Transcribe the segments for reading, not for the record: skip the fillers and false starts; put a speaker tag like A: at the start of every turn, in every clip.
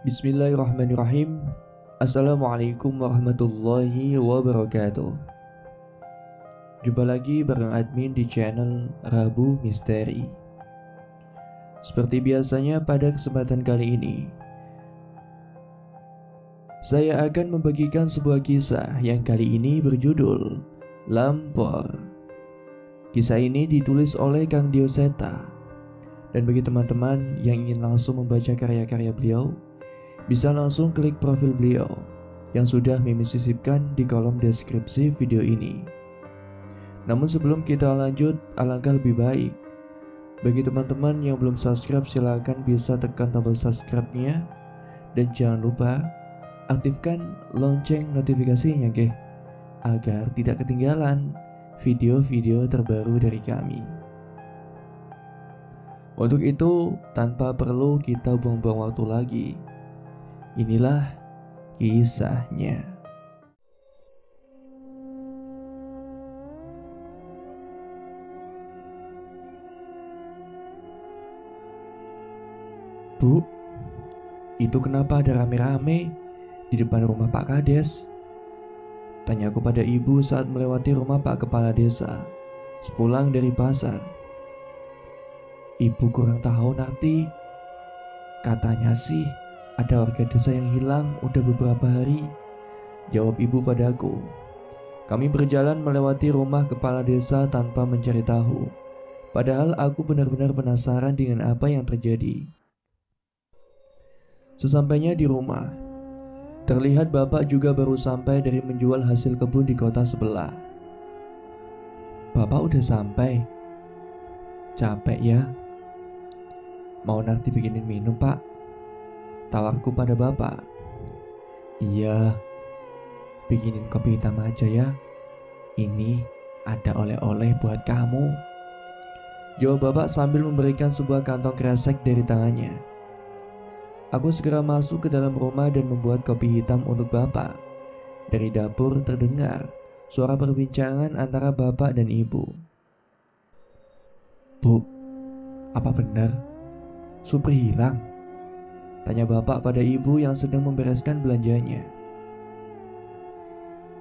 A: Bismillahirrahmanirrahim. Assalamualaikum warahmatullahi wabarakatuh. Jumpa lagi bareng admin di channel Rabu Misteri. Seperti biasanya pada kesempatan kali ini, saya akan membagikan sebuah kisah yang kali ini berjudul Lampor. Kisah ini ditulis oleh Kang Dioseta. Dan bagi teman-teman yang ingin langsung membaca karya-karya beliau, bisa langsung klik profil beliau yang sudah Mimin sisipkan di kolom deskripsi video ini. Namun sebelum kita lanjut, alangkah lebih baik bagi teman-teman yang belum subscribe, silahkan bisa tekan tombol subscribe-nya. Dan jangan lupa aktifkan lonceng notifikasinya agar tidak ketinggalan video-video terbaru dari kami. Untuk itu, tanpa perlu kita buang-buang waktu lagi, inilah kisahnya. Bu, itu kenapa ada rame-rame di depan rumah Pak Kades? Tanyaku pada ibu saat melewati rumah Pak Kepala Desa sepulang dari pasar. Ibu kurang tahu Narti. Katanya sih ada warga desa yang hilang udah beberapa hari, jawab ibu padaku. Kami berjalan melewati rumah kepala desa tanpa mencari tahu. Padahal aku benar-benar penasaran dengan apa yang terjadi. Sesampainya di rumah, terlihat bapak juga baru sampai dari menjual hasil kebun di kota sebelah. Bapak udah sampai? Capek ya? Mau Narti bikinin minum, Pak? Tawarku pada bapak. Iya, bikinin kopi hitam aja ya. Ini ada oleh-oleh buat kamu, jawab bapak sambil memberikan sebuah kantong kresek dari tangannya. Aku segera masuk ke dalam rumah dan membuat kopi hitam untuk bapak. Dari dapur terdengar suara perbincangan antara bapak dan ibu. Bu, apa benar Supri hilang? Tanya bapak pada ibu yang sedang membereskan belanjanya.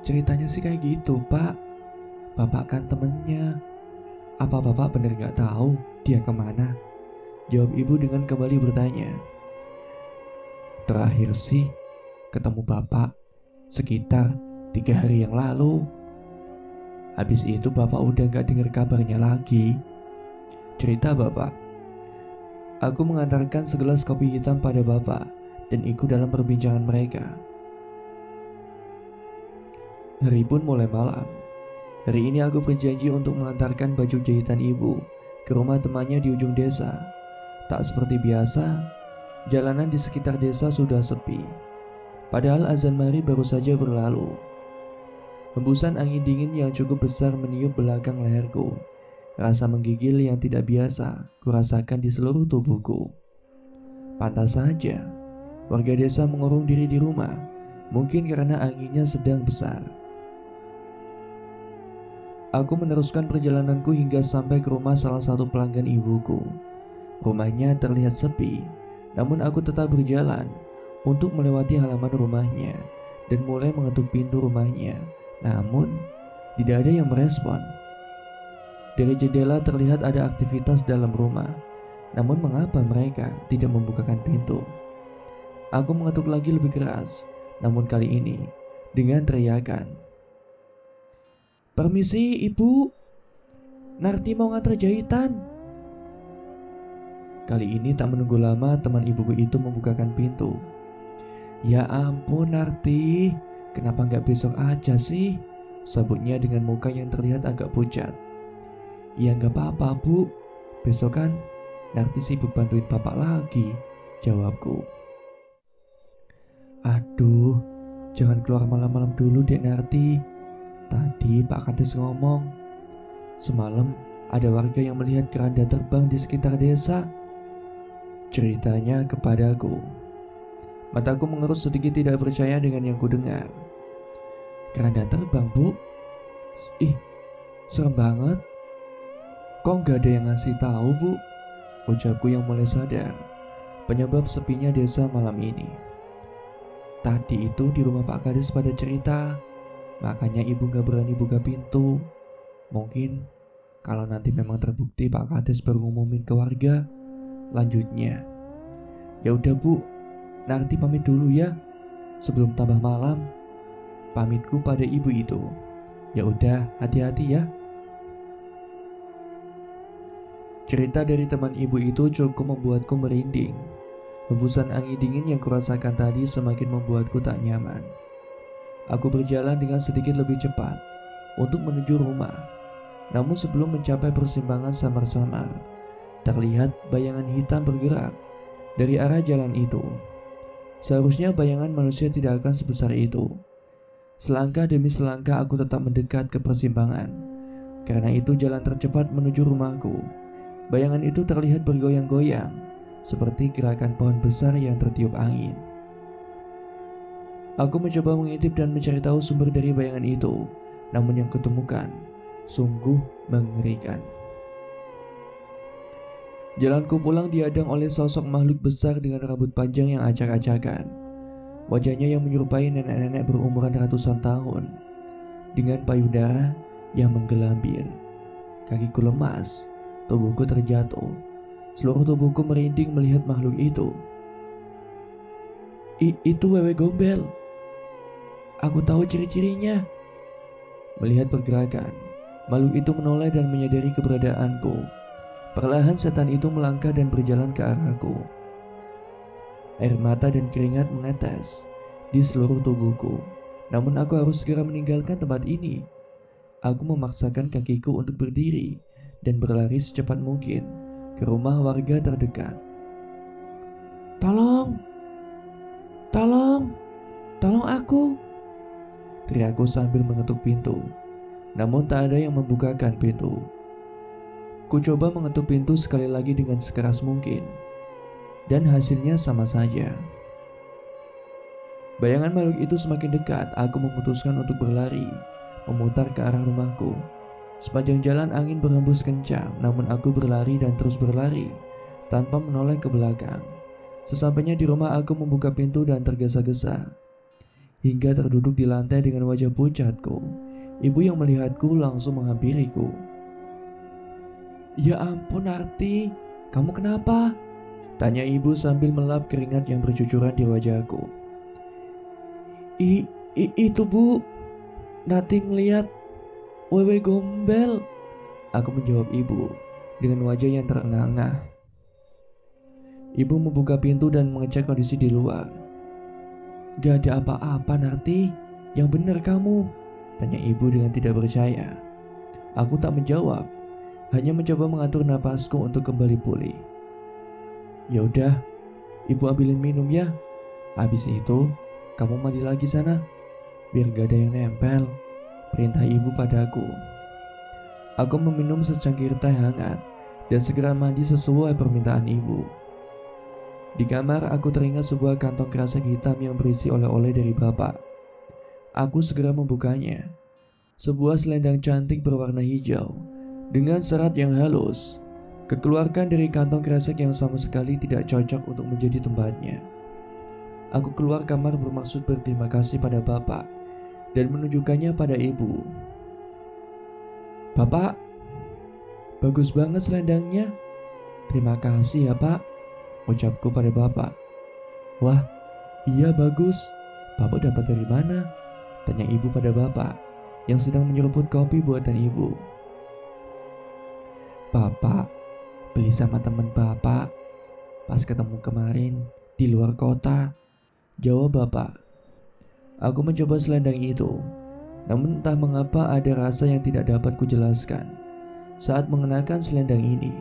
A: Ceritanya sih kayak gitu, Pak. Bapak kan temennya. Apa bapak bener gak tahu dia kemana? Jawab ibu dengan kembali bertanya. Terakhir sih ketemu bapak sekitar 3 hari yang lalu. Habis itu bapak udah gak dengar kabarnya lagi, cerita bapak. Aku mengantarkan segelas kopi hitam pada bapak dan ikut dalam perbincangan mereka. Hari pun mulai malam. Hari ini aku berjanji untuk mengantarkan baju jahitan ibu ke rumah temannya di ujung desa. Tak seperti biasa, jalanan di sekitar desa sudah sepi. Padahal azan maghrib baru saja berlalu. Hembusan angin dingin yang cukup besar meniup belakang leherku. Rasa menggigil yang tidak biasa kurasakan di seluruh tubuhku. Pantas saja warga desa mengurung diri di rumah, mungkin karena anginnya sedang besar. Aku meneruskan perjalananku hingga sampai ke rumah salah satu pelanggan ibuku. Rumahnya terlihat sepi, namun aku tetap berjalan untuk melewati halaman rumahnya dan mulai mengetuk pintu rumahnya. Namun tidak ada yang merespon. Dari jendela terlihat ada aktivitas dalam rumah. Namun mengapa mereka tidak membukakan pintu? Aku mengetuk lagi lebih keras, namun kali ini dengan teriakan. Permisi ibu, Narti mau ngantar jahitan. Kali ini tak menunggu lama teman ibuku itu membukakan pintu. Ya ampun Narti, kenapa gak besok aja sih? Sabutnya dengan muka yang terlihat agak pucat. Ya gak apa-apa bu, besok kan Narti sibuk bantuin bapak lagi, jawabku. Aduh, jangan keluar malam-malam dulu dek Narti. Tadi Pak Kades ngomong, semalam ada warga yang melihat keranda terbang di sekitar desa, ceritanya kepadaku. Mataku mengerut sedikit tidak percaya dengan yang kudengar. Keranda terbang bu? Ih, serem banget. Kok gak ada yang ngasih tahu bu? Ucapku yang mulai sadar penyebab sepinya desa malam ini. Tadi itu di rumah Pak Kades pada cerita, makanya ibu gak berani buka pintu. Mungkin kalau nanti memang terbukti Pak Kades baru ngumumin ke warga. Lanjutnya, ya udah Bu, Narti pamit dulu ya, sebelum tambah malam. Pamitku pada ibu itu. Ya udah, hati-hati ya. Cerita dari teman ibu itu cukup membuatku merinding. Hembusan angin dingin yang kurasakan tadi semakin membuatku tak nyaman. Aku berjalan dengan sedikit lebih cepat untuk menuju rumah. Namun sebelum mencapai persimpangan samar-samar, terlihat bayangan hitam bergerak dari arah jalan itu. Seharusnya bayangan manusia tidak akan sebesar itu. Selangkah demi selangkah aku tetap mendekat ke persimpangan. Karena itu jalan tercepat menuju rumahku. Bayangan itu terlihat bergoyang-goyang, seperti gerakan pohon besar yang tertiup angin. Aku mencoba mengintip dan mencari tahu sumber dari bayangan itu, namun yang kutemukan sungguh mengerikan. Jalanku pulang dihadang oleh sosok makhluk besar dengan rambut panjang yang acak-acakan. Wajahnya yang menyerupai nenek-nenek berumuran ratusan tahun, dengan payudara yang menggelambir. Kakiku lemas, tubuhku terjatuh. Seluruh tubuhku merinding melihat makhluk itu. Itu wewe gombel. Aku tahu ciri-cirinya. Melihat pergerakan, makhluk itu menoleh dan menyadari keberadaanku. Perlahan setan itu melangkah dan berjalan ke arahku. Air mata dan keringat menetes di seluruh tubuhku. Namun aku harus segera meninggalkan tempat ini. Aku memaksakan kakiku untuk berdiri dan berlari secepat mungkin ke rumah warga terdekat. Tolong! Tolong! Tolong aku! Teriakku sambil mengetuk pintu. Namun tak ada yang membukakan pintu. Ku coba mengetuk pintu sekali lagi dengan sekeras mungkin. Dan hasilnya sama saja. Bayangan makhluk itu semakin dekat. Aku memutuskan untuk berlari, memutar ke arah rumahku. Sepanjang jalan angin berhembus kencang, namun aku berlari dan terus berlari tanpa menoleh ke belakang. Sesampainya di rumah, aku membuka pintu dan tergesa-gesa hingga terduduk di lantai dengan wajah pucatku. Ibu yang melihatku langsung menghampiriku. Ya ampun Narti, kamu kenapa? Tanya ibu sambil melap keringat yang bercucuran di wajahku. Itu Bu, Narti ngeliat wewe gombel. Aku menjawab ibu dengan wajah yang terengah-engah. Ibu membuka pintu dan mengecek kondisi di luar. Gak ada apa-apa Narti, yang benar kamu, tanya ibu dengan tidak percaya. Aku tak menjawab, hanya mencoba mengatur napasku untuk kembali pulih. Ya udah, ibu ambilin minum ya. Habis itu kamu mandi lagi sana, biar gak ada yang nempel, perintah ibu padaku. Aku meminum secangkir teh hangat dan segera mandi sesuai permintaan ibu. Di kamar aku teringat sebuah kantong kresek hitam yang berisi oleh-oleh dari bapak. Aku segera membukanya. Sebuah selendang cantik berwarna hijau dengan serat yang halus. Kekeluarkan dari kantong kresek yang sama sekali tidak cocok untuk menjadi tempatnya. Aku keluar kamar bermaksud berterima kasih pada bapak dan menunjukkannya pada ibu. Bapak, bagus banget selendangnya. Terima kasih ya pak, ucapku pada bapak. Wah, iya bagus. Bapak dapat dari mana? Tanya ibu pada bapak yang sedang menyeruput kopi buatan ibu. Bapak beli sama teman bapak pas ketemu kemarin di luar kota, jawab bapak. Aku mencoba selendang itu, namun entah mengapa ada rasa yang tidak dapat kujelaskan saat mengenakan selendang ini.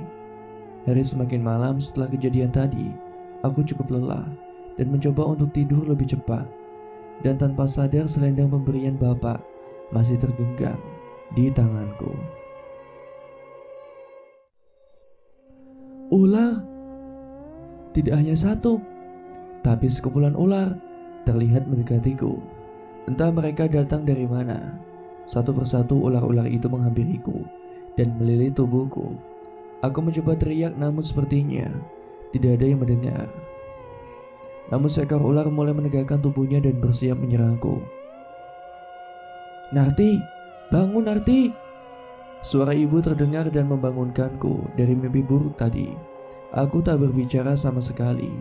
A: Hari semakin malam setelah kejadian tadi, aku cukup lelah dan mencoba untuk tidur lebih cepat. Dan tanpa sadar selendang pemberian bapak masih tergenggam di tanganku. Ular! Tidak hanya satu, tapi sekumpulan ular terlihat mendekatiku. Entah mereka datang dari mana. Satu persatu ular-ular itu menghampiriku dan melilit tubuhku. Aku mencoba teriak namun sepertinya tidak ada yang mendengar. namun seekor ular mulai menegakkan tubuhnya dan bersiap menyerangku. "Narti, bangun Narti!" Suara ibu terdengar dan membangunkanku dari mimpi buruk tadi. Aku tak berbicara sama sekali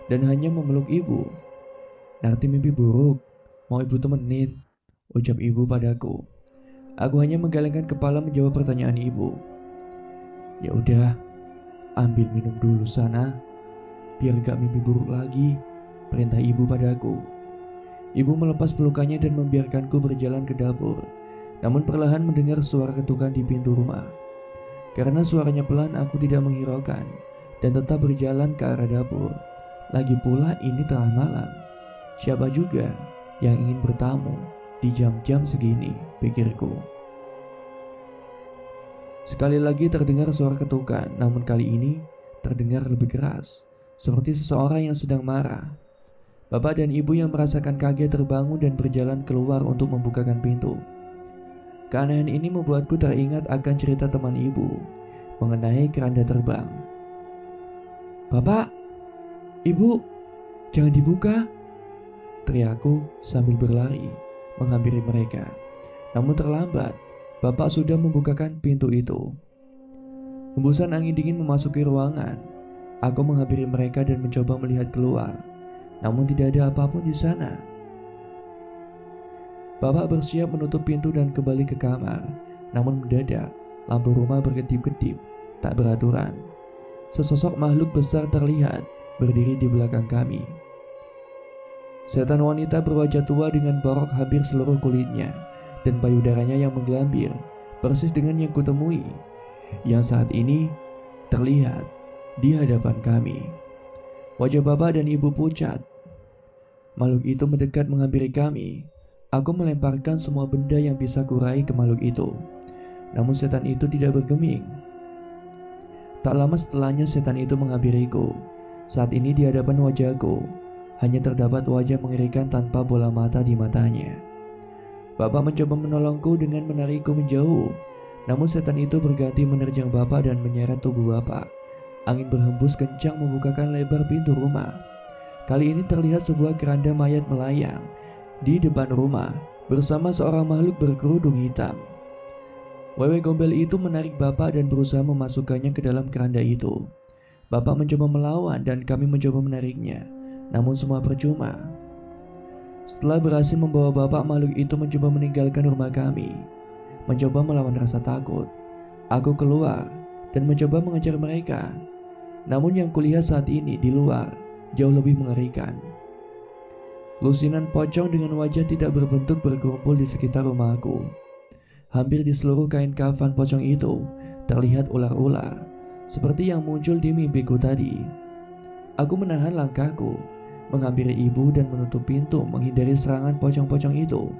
A: dan hanya memeluk ibu. "Narti mimpi buruk, mau ibu temenin?" ucap ibu padaku. Aku hanya menggelengkan kepala menjawab pertanyaan ibu. "Ya udah, ambil minum dulu sana, biar gak mimpi buruk lagi," perintah ibu padaku. Ibu melepas pelukannya dan membiarkanku berjalan ke dapur, namun perlahan mendengar suara ketukan di pintu rumah. Karena suaranya pelan, aku tidak menghiraukan dan tetap berjalan ke arah dapur. Lagi pula ini tengah malam, siapa juga yang ingin bertamu di jam-jam segini, pikirku. Sekali lagi terdengar suara ketukan, namun kali ini terdengar lebih keras, seperti seseorang yang sedang marah. Bapak dan ibu yang merasakan kaget terbangun dan berjalan keluar untuk membukakan pintu. Keanehan ini membuatku teringat akan cerita teman ibu mengenai keranda terbang. "Bapak, ibu, jangan dibuka!" teriakku sambil berlari menghampiri mereka. Namun terlambat, bapak sudah membukakan pintu itu. Hembusan angin dingin memasuki ruangan. Aku menghampiri mereka dan mencoba melihat keluar. Namun tidak ada apapun di sana. Bapak bersiap menutup pintu dan kembali ke kamar. Namun mendadak, lampu rumah berkedip-kedip, tak beraturan. Sesosok makhluk besar terlihat berdiri di belakang kami. Setan wanita berwajah tua dengan borok hampir seluruh kulitnya dan payudaranya yang menggelambir, persis dengan yang kutemui, yang saat ini terlihat di hadapan kami. Wajah bapak dan ibu pucat. Makhluk itu mendekat menghampiri kami. Aku melemparkan semua benda yang bisa kurai ke makhluk itu. Namun setan itu tidak bergeming. Tak lama setelahnya setan itu menghampiriku. Saat ini di hadapan wajahku hanya terdapat wajah mengerikan tanpa bola mata di matanya. Bapak mencoba menolongku dengan menarikku menjauh. Namun setan itu berganti menerjang bapak dan menyeret tubuh bapak. Angin berhembus kencang membukakan lebar pintu rumah. Kali ini terlihat sebuah keranda mayat melayang di depan rumah bersama seorang makhluk berkerudung hitam. Wewe gombel itu menarik bapak dan berusaha memasukkannya ke dalam keranda itu. Bapak mencoba melawan dan kami mencoba menariknya, namun semua percuma. Setelah berhasil membawa bapak, makhluk itu mencoba meninggalkan rumah kami, mencoba melawan rasa takut. Aku keluar dan mencoba mengejar mereka. Namun yang kulihat saat ini di luar jauh lebih mengerikan. Lusinan pocong dengan wajah tidak berbentuk berkumpul di sekitar rumahku. Hampir di seluruh kain kafan pocong itu terlihat ular-ular, seperti yang muncul di mimpiku tadi. Aku menahan langkahku, menghampiri ibu dan menutup pintu menghindari serangan pocong-pocong itu.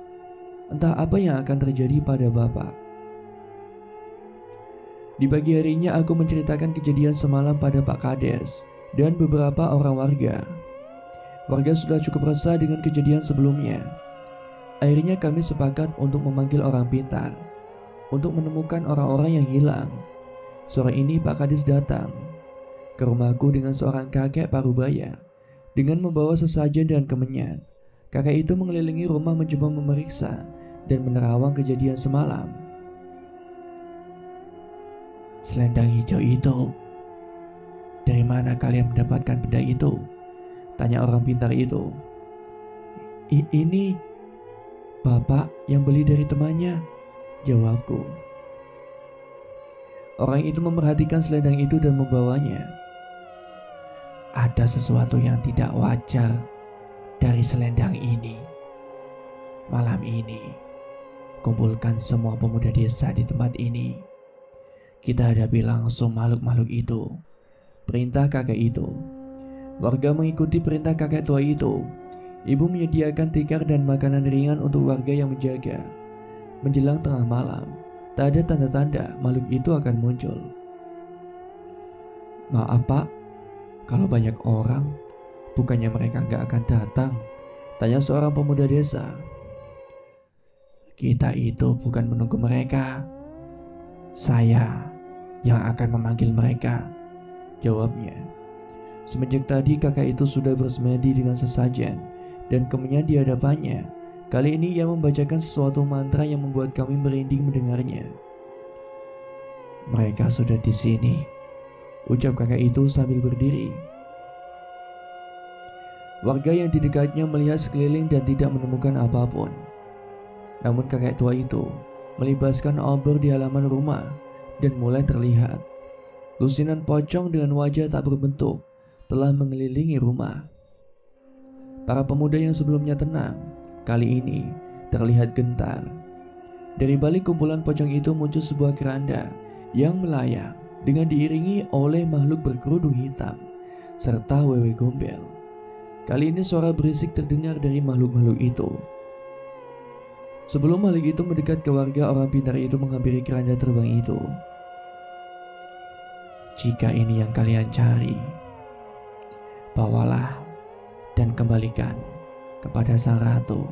A: Entah apa yang akan terjadi pada bapak. Di pagi harinya aku menceritakan kejadian semalam pada Pak Kades dan beberapa orang warga. Warga sudah cukup resah dengan kejadian sebelumnya. Akhirnya kami sepakat untuk memanggil orang pintar untuk menemukan orang-orang yang hilang. Sore ini Pak Kades datang ke rumahku dengan seorang kakek parubaya dengan membawa sesajen dan kemenyan. Kakek itu mengelilingi rumah mencoba memeriksa dan menerawang kejadian semalam. "Selendang hijau itu, dari mana kalian mendapatkan benda itu?" tanya orang pintar itu. Ini bapak yang beli dari temannya," jawabku. Orang itu memperhatikan selendang itu dan membawanya. "Ada sesuatu yang tidak wajar dari selendang ini. Malam ini, kumpulkan semua pemuda desa di tempat ini. Kita hadapi langsung makhluk-makhluk itu," perintah kakek itu. Warga mengikuti perintah kakek tua itu. Ibu menyediakan tikar dan makanan ringan untuk warga yang menjaga. Menjelang tengah malam, tak ada tanda-tanda makhluk itu akan muncul. "Maaf pak, kalau banyak orang, bukannya mereka gak akan datang?" tanya seorang pemuda desa. "Kita itu bukan menunggu mereka. Saya yang akan memanggil mereka," jawabnya. Semenjak tadi kakak itu sudah bersemedi dengan sesajen dan kemenyan di hadapannya. Kali ini ia membacakan sesuatu mantra yang membuat kami merinding mendengarnya. "Mereka sudah di sini," ucap kakak itu sambil berdiri. Warga yang di dekatnya melihat sekeliling dan tidak menemukan apapun. Namun kakek tua itu melibaskan obor di halaman rumah dan mulai terlihat lusinan pocong dengan wajah tak berbentuk telah mengelilingi rumah. Para pemuda yang sebelumnya tenang kali ini terlihat gentar. Dari balik kumpulan pocong itu muncul sebuah keranda yang melayang dengan diiringi oleh makhluk berkerudung hitam serta wewe gombel. Kali ini suara berisik terdengar dari makhluk-makhluk itu. Sebelum makhluk itu mendekat ke warga, orang pintar itu menghampiri keranda terbang itu. "Jika ini yang kalian cari, bawalah dan kembalikan kepada sang ratu.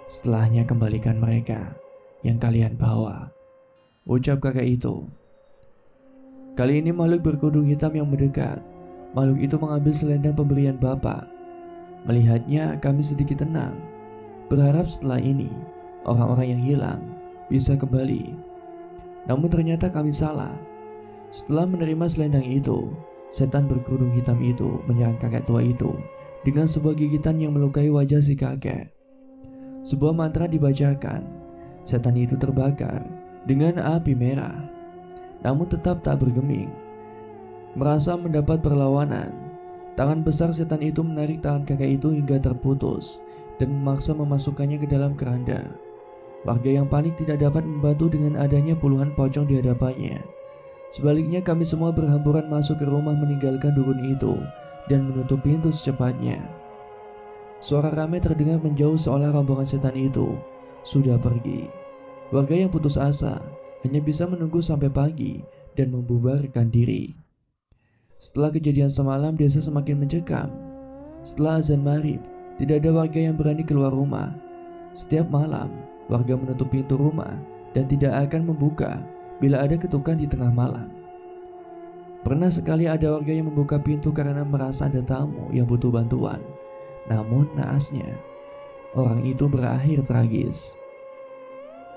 A: Setelahnya kembalikan mereka yang kalian bawa," ucap kakek itu. Kali ini makhluk berkerudung hitam yang mendekat. Makhluk itu mengambil selendang pemberian Bapak. Melihatnya kami sedikit tenang, berharap setelah ini orang-orang yang hilang bisa kembali. Namun ternyata kami salah. Setelah menerima selendang itu, setan berkerudung hitam itu menyerang kakek tua itu dengan sebuah gigitan yang melukai wajah si kakek. Sebuah mantra dibacakan. Setan itu terbakar dengan api merah, namun tetap tak bergeming. Merasa mendapat perlawanan, tangan besar setan itu menarik tangan kakek itu hingga terputus dan memaksa memasukkannya ke dalam keranda. Warga yang panik tidak dapat membantu dengan adanya puluhan pocong di hadapannya. Sebaliknya kami semua berhamburan masuk ke rumah meninggalkan dukun itu dan menutup pintu secepatnya. Suara ramai terdengar menjauh seolah rombongan setan itu sudah pergi. Warga yang putus asa hanya bisa menunggu sampai pagi dan membubarkan diri. Setelah kejadian semalam, desa semakin mencekam. Setelah azan maghrib, tidak ada warga yang berani keluar rumah. Setiap malam, warga menutup pintu rumah dan tidak akan membuka bila ada ketukan di tengah malam. Pernah sekali ada warga yang membuka pintu karena merasa ada tamu yang butuh bantuan. Namun naasnya, orang itu berakhir tragis.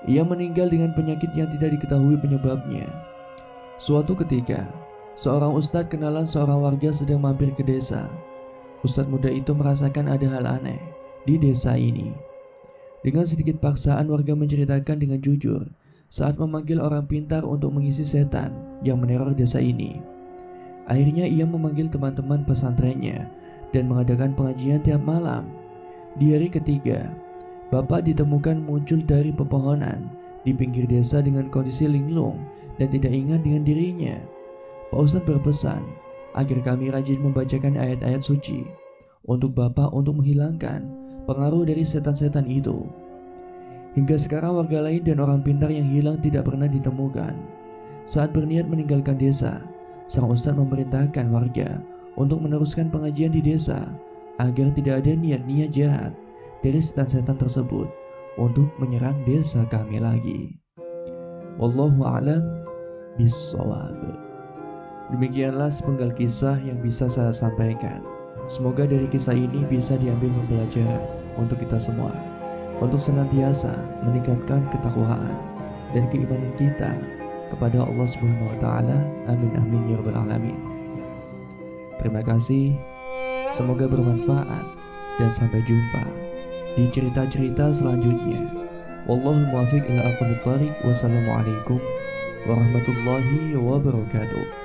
A: Ia meninggal dengan penyakit yang tidak diketahui penyebabnya. Suatu ketika, seorang ustadz kenalan seorang warga sedang mampir ke desa. Ustadz muda itu merasakan ada hal aneh di desa ini. Dengan sedikit paksaan, warga menceritakan dengan jujur saat memanggil orang pintar untuk mengisi setan yang meneror desa ini. Akhirnya ia memanggil teman-teman pesantrennya dan mengadakan pengajian tiap malam. Di hari ketiga, bapak ditemukan muncul dari pepohonan di pinggir desa dengan kondisi linglung dan tidak ingat dengan dirinya. Pak Ustadz berpesan agar kami rajin membacakan ayat-ayat suci untuk Bapak untuk menghilangkan pengaruh dari setan-setan itu. Hingga sekarang warga lain dan orang pintar yang hilang tidak pernah ditemukan. Saat berniat meninggalkan desa, sang Ustadz memerintahkan warga untuk meneruskan pengajian di desa agar tidak ada niat-niat jahat dari setan-setan tersebut untuk menyerang desa kami lagi. Wallahu a'lam bishawab. Demikianlah sepenggal kisah yang bisa saya sampaikan. Semoga dari kisah ini bisa diambil pembelajaran untuk kita semua, untuk senantiasa meningkatkan ketakwaan dan keimanan kita kepada Allah Subhanahu wa taala. Amin amin ya rabbal alamin. Terima kasih. Semoga bermanfaat dan sampai jumpa di cerita-cerita selanjutnya. Wallahul muwaffiq ila aqwamit thariq. Wassalamualaikum warahmatullahi wabarakatuh.